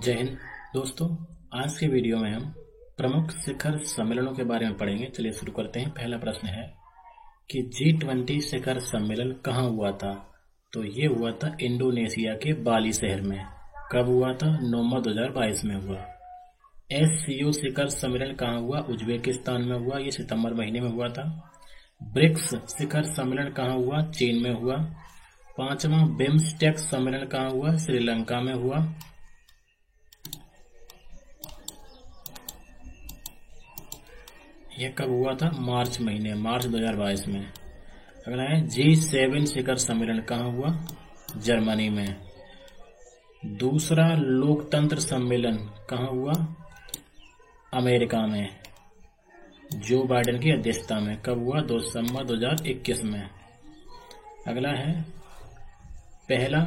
जय हिंद दोस्तों। आज के वीडियो में हम प्रमुख शिखर सम्मेलनों के बारे में पढ़ेंगे। चलिए शुरू करते हैं। पहला प्रश्न है कि G20 शिखर सम्मेलन कहाँ हुआ था। तो ये हुआ था इंडोनेशिया के बाली शहर में। कब हुआ था? नवंबर 2022 में हुआ। SCO शिखर सम्मेलन कहाँ हुआ? उज्बेकिस्तान में हुआ। ये सितंबर महीने में हुआ था। ब्रिक्स शिखर सम्मेलन कहाँ हुआ? चीन में हुआ। पांचवा बिम्स्टेक सम्मेलन कहाँ हुआ? श्रीलंका में हुआ। यह कब हुआ था? मार्च 2022 में। अगला है G7 शिखर सम्मेलन कहाँ हुआ? जर्मनी में। दूसरा लोकतंत्र सम्मेलन कहाँ हुआ? अमेरिका में, जो बाइडेन की अध्यक्षता में। कब हुआ? 2 दिसंबर 2021 में। अगला है पहला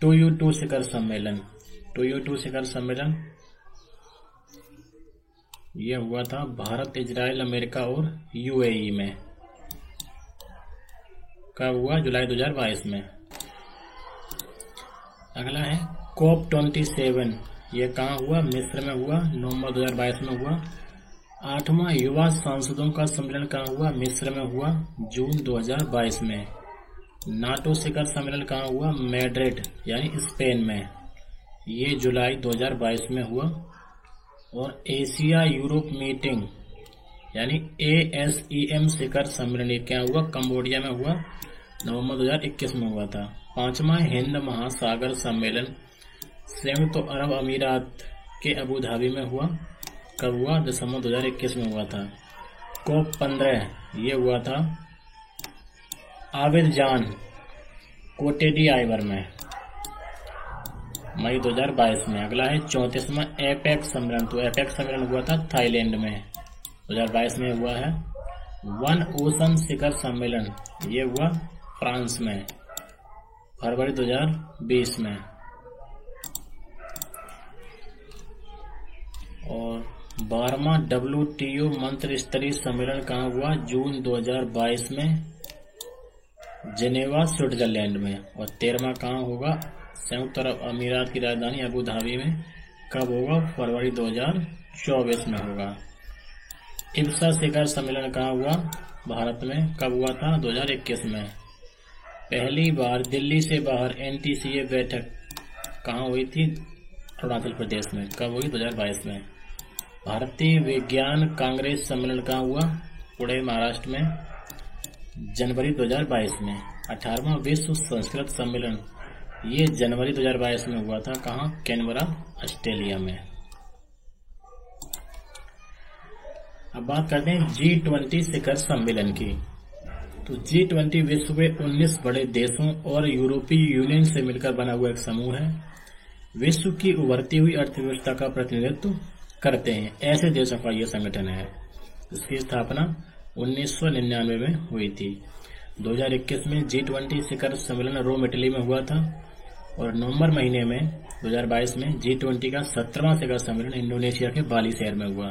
टोयोटो शिखर सम्मेलन। टोयोटो शिखर सम्मेलन यह हुआ था भारत, इजराइल, अमेरिका और UAE में। कब हुआ? जुलाई 2022 में। अगला है COP27। यह कहाँ हुआ? मिस्र में हुआ। नवंबर 2022 में हुआ। आठवां युवा सांसदों का सम्मेलन कहाँ हुआ? मिस्र में हुआ, जून 2022 में। नाटो शिखर सम्मेलन कहाँ हुआ? मैड्रिड यानी स्पेन में। ये जुलाई 2022 में हुआ। और एशिया यूरोप मीटिंग यानी ASEM शिखर सम्मेलन क्या हुआ? कंबोडिया में हुआ, नवंबर 2021 में हुआ था। पांचवा हिंद महासागर सम्मेलन संयुक्त अरब अमीरात के अबू धाबी में हुआ। कब हुआ? दिसंबर 2021 में हुआ था। COP15 ये हुआ था आबिदजान, कोटे डी आइवर में, मई 2022 में। अगला है 34वां एपेक सम्मेलन। तो एपेक सम्मेलन हुआ था थाईलैंड में, 2022 में हुआ है। वन ओशन शिखर सम्मेलन ये हुआ फ्रांस में, फरवरी 2020 में। और 12वां WTO मंत्री स्तरीय सम्मेलन कहाँ हुआ? जून 2022 में, जेनेवा, स्विट्जरलैंड में। और 13वां कहाँ होगा? संयुक्त अरब अमीरात की राजधानी अबू धाबी में। कब होगा? फरवरी 2024 में होगा। इब्सा शिखर सम्मेलन कहाँ हुआ? भारत में। कब हुआ था? 2021 में। पहली बार दिल्ली से बाहर NTCA बैठक कहाँ हुई थी? अरुणाचल प्रदेश में। कब हुई? 2022 में। भारतीय विज्ञान कांग्रेस सम्मेलन कहाँ हुआ? पुणे, महाराष्ट्र में, जनवरी 2022 में। 18वां विश्व संस्कृत सम्मेलन ये जनवरी 2022 में हुआ था। कहाँ? कैनबरा, ऑस्ट्रेलिया में। अब बात करते हैं G20 शिखर सम्मेलन की। तो G20 विश्व के 19 बड़े देशों और यूरोपीय यूनियन से मिलकर बना हुआ एक समूह है। विश्व की उभरती हुई अर्थव्यवस्था का प्रतिनिधित्व करते हैं ऐसे देशों का यह संगठन है। इसकी स्थापना 1999 में हुई थी। 2021 में G20 शिखर सम्मेलन रोम, इटली में हुआ था। और नवंबर महीने में 2022 में G20 का 17वां शिखर सम्मेलन इंडोनेशिया के बाली शहर में हुआ।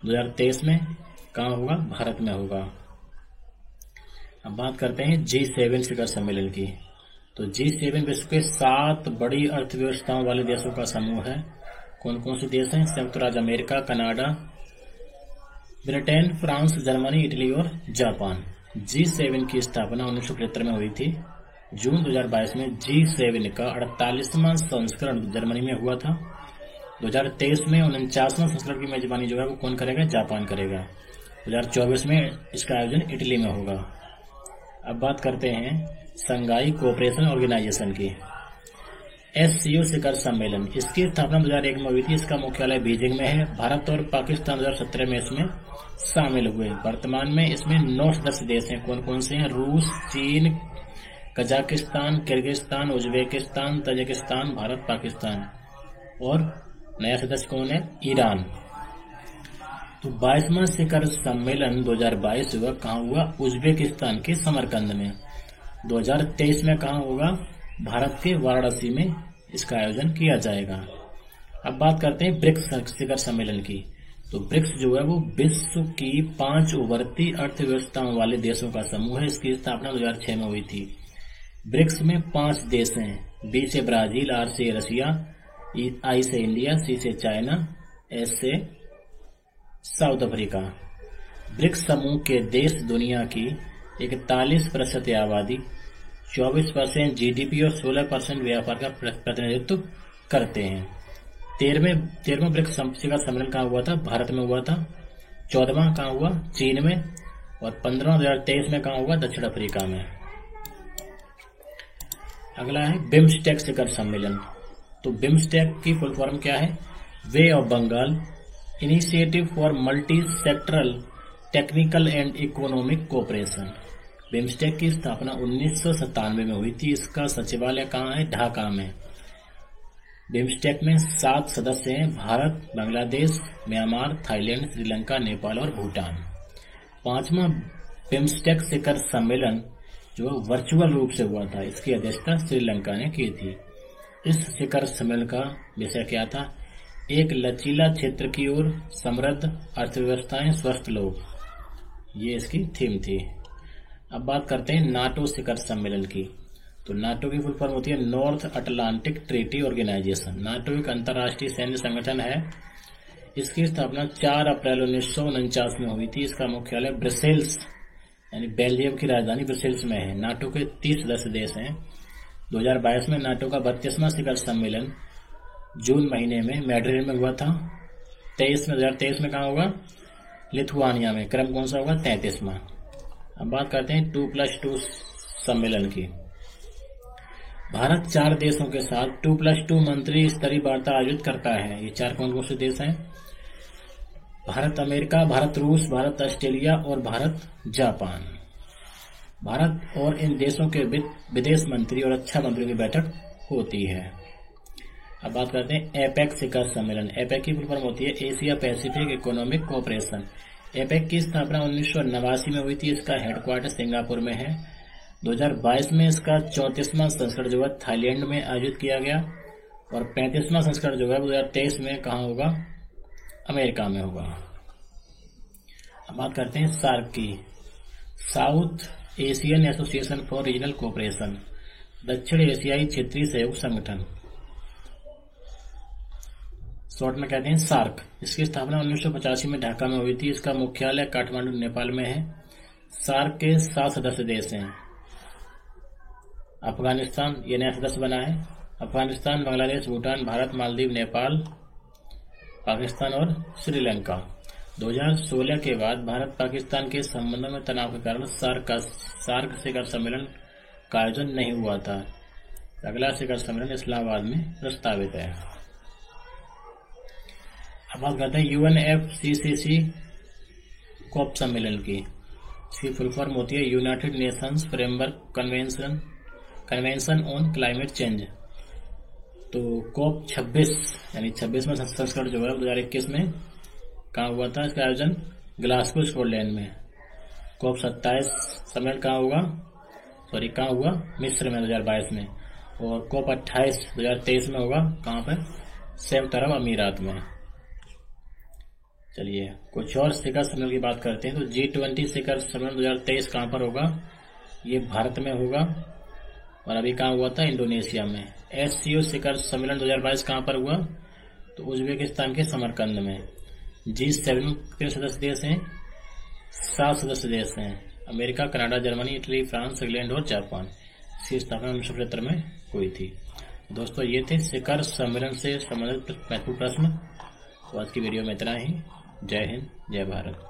2023 में कहाँ होगा? भारत में होगा। अब बात करते हैं G7 शिखर सम्मेलन की। तो G7 विश्व के 7 बड़ी अर्थव्यवस्थाओं वाले देशों का समूह है। कौन कौन से देश हैं? संयुक्त राज्य America, Canada, Britain, France, Germany, Italy और जापान। G7 की स्थापना 1975 में हुई थी। जून 2022 में G7 का 48वां संस्करण जर्मनी में हुआ था। 2023 में 49वां संस्करण की मेजबानी जो है वो कौन करेगा? जापान करेगा। 2024 में इसका आयोजन इटली में होगा। अब बात करते हैं शंघाई कोऑपरेशन ऑर्गेनाइजेशन की। SCO शिखर सम्मेलन इसकी स्थापना 2001 में हुई थी। इसका मुख्यालय बीजिंग में है। भारत और पाकिस्तान 2017 में इसमें शामिल हुए। वर्तमान में इसमें 9 सदस्य देश हैं। कौन कौन से हैं? रूस, चीन, Kazakhstan, Kyrgyzstan, Uzbekistan, Tajikistan, Bharat, Pakistan. और नया सदस्य कौन है? ईरान। तो 22वां शिखर सम्मेलन 2022 हुआ। कहाँ हुआ? उज्बेकिस्तान के समरकंद में। 2023 में कहाँ होगा? भारत के वाराणसी में इसका आयोजन किया जाएगा। अब बात करते हैं ब्रिक्स शिखर सम्मेलन की। तो ब्रिक्स जो है वो विश्व की 5 उभरती अर्थव्यवस्थाओं वाले देशों का समूह है। इसकी स्थापना 2006 में हुई थी। ब्रिक्स में 5 देश हैं बी से ब्राजील, आर से रसिया, आई से इंडिया, सी से चाइना, एस से साउथ अफ्रीका। ब्रिक्स समूह के देश दुनिया की 41% आबादी, 24% जीडीपी और 16% व्यापार का प्रतिनिधित्व करते हैं। 13वां ब्रिक्स शिखर सम्मेलन कहाँ हुआ था? भारत में हुआ था। 14वां कहाँ हुआ? चीन में। और 15वां 2023 में कहाँ हुआ? दक्षिण अफ्रीका में। अगला है बिम्स्टेक शिखर सम्मेलन। तो बिम्स्टेक की फुल फॉर्म क्या है? Bay of Bengal initiative for multi sectoral technical and economic cooperation. BIMSTEC की स्थापना 1997 में हुई थी। इसका सचिवालय कहाँ है? ढाका में। बिम्स्टेक में 7 सदस्य हैं: भारत, बांग्लादेश, म्यांमार, थाईलैंड, श्रीलंका, नेपाल और भूटान। 5वां बिम्स्टेक शिखर सम्मेलन जो वर्चुअल रूप से हुआ था, इसकी अध्यक्षता श्रीलंका ने की थी। इस शिखर सम्मेलन का विषय क्या था? एक लचीला क्षेत्र की ओर, समृद्ध अर्थव्यवस्थाएं, स्वस्थ लोग, ये इसकी थीम थी। अब बात करते हैं नाटो शिखर सम्मेलन की। तो नाटो की फुल फॉर्म होती है North Atlantic Treaty Organization. NATO एक अंतर्राष्ट्रीय सैन्य संगठन है। इसकी स्थापना 4 अप्रैल 1949 में हुई थी। इसका मुख्यालय ब्रसेल्स यानी बेल्जियम की राजधानी ब्रसेल्स में है। नाटो के 30 सदस्य देश हैं। 2022 में नाटो का 32वां शिखर सम्मेलन जून महीने में मैड्रिड में हुआ था। 2023 में कहाँ होगा? लिथुआनिया में। क्रम कौन सा होगा? 33वां। अब बात करते हैं 2+2 सम्मेलन की। भारत 4 देशों के साथ 2+2 मंत्री स्तरीय वार्ता आयोजित करता है। ये 4 कौन कौन से देश हैं? भारत अमेरिका, भारत रूस, भारत ऑस्ट्रेलिया और भारत जापान। भारत और इन देशों के विदेश मंत्री और रक्षा मंत्रियों की बैठक होती है। अब बात करते हैं एपेक शिखर सम्मेलन। एपेक की फुल फॉर्म होती है Asia Pacific economic cooperation. APEC की स्थापना 1989 में हुई थी। इसका हेडक्वार्टर सिंगापुर में है। 2022 में इसका 34वां संस्करण जो है थाईलैंड में आयोजित किया गया और 35वां संस्करण जो है 2023 में कहाँ होगा? अमेरिका में होगा। अब बात करते हैं सार्क की। South Asian association for regional cooperation, दक्षिण एशियाई क्षेत्रीय सहयोग संगठन, शॉर्ट में कहते हैं सार्क। इसकी स्थापना 1985 में ढाका में हुई थी। इसका मुख्यालय काठमांडू नेपाल में है। सार्क के 7 सदस्य देश हैं। अफगानिस्तान ये नया सदस्य बना है। अफगानिस्तान, बांग्लादेश, भूटान, भारत, मालदीव, नेपाल, पाकिस्तान और श्रीलंका। 2016 के बाद भारत पाकिस्तान के संबंधों में तनाव के कारण सार्क शिखर सम्मेलन का आयोजन नहीं हुआ था। अगला शिखर सम्मेलन इस्लामाबाद में प्रस्तावित है। अब बात करते हैं UNFCCC कॉप सम्मेलन की। इसकी फुल फॉर्म होती है United Nations framework convention on climate change. तो कॉप 26 यानी 26वां संस्करण जो है 2021 में कहाँ हुआ था? इसका आयोजन ग्लासगो स्कॉटलैंड में। कॉप 27 सम्मेलन कहाँ हुआ? मिस्र में 2022 में। और कॉप 28 2023 में होगा कहाँ पर? संयुक्त अरब अमीरात में। चलिए कुछ और शिखर सम्मेलन की बात करते हैं। तो G20 शिखर सम्मेलन 2023 कहाँ पर होगा? ये भारत में होगा। और अभी कहाँ हुआ था? इंडोनेशिया में। SCO शिखर सम्मेलन 2022 कहाँ पर हुआ? तो उज्बेकिस्तान के समरकंद में। G7 के सदस्य देश हैं, 7 सदस्य देश हैं: America, Canada, Germany, Italy, France, England और जापान। इसकी स्थापना 1975 में हुई थी। दोस्तों ये थे शिखर सम्मेलन से संबंधित महत्वपूर्ण प्रश्न। तो आज की वीडियो में इतना ही। जय हिंद, जय भारत।